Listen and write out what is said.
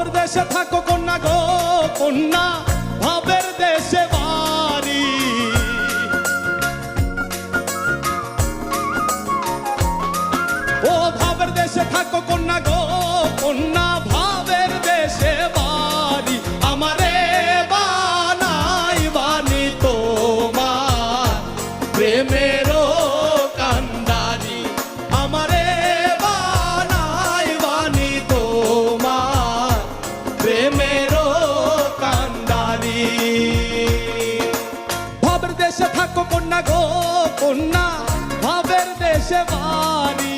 ভাবের দেশে থাকো কন্যা গো কন্যা, ভাবের দেশে বাড়ি। ও ভাবের দেশে থাকো কন্যা গো কন্যা, ভাবের দেশে বাড়ি। আমারে বানাই বানি তোমার প্রেমেরও কান্ডারি, আমারে বানাই বানি তোমার প্রেমেরও কান্ডারি। ভাবের দেশে থাকো কন্যা গো কন্যা, ভাবের দেশে বাড়ি।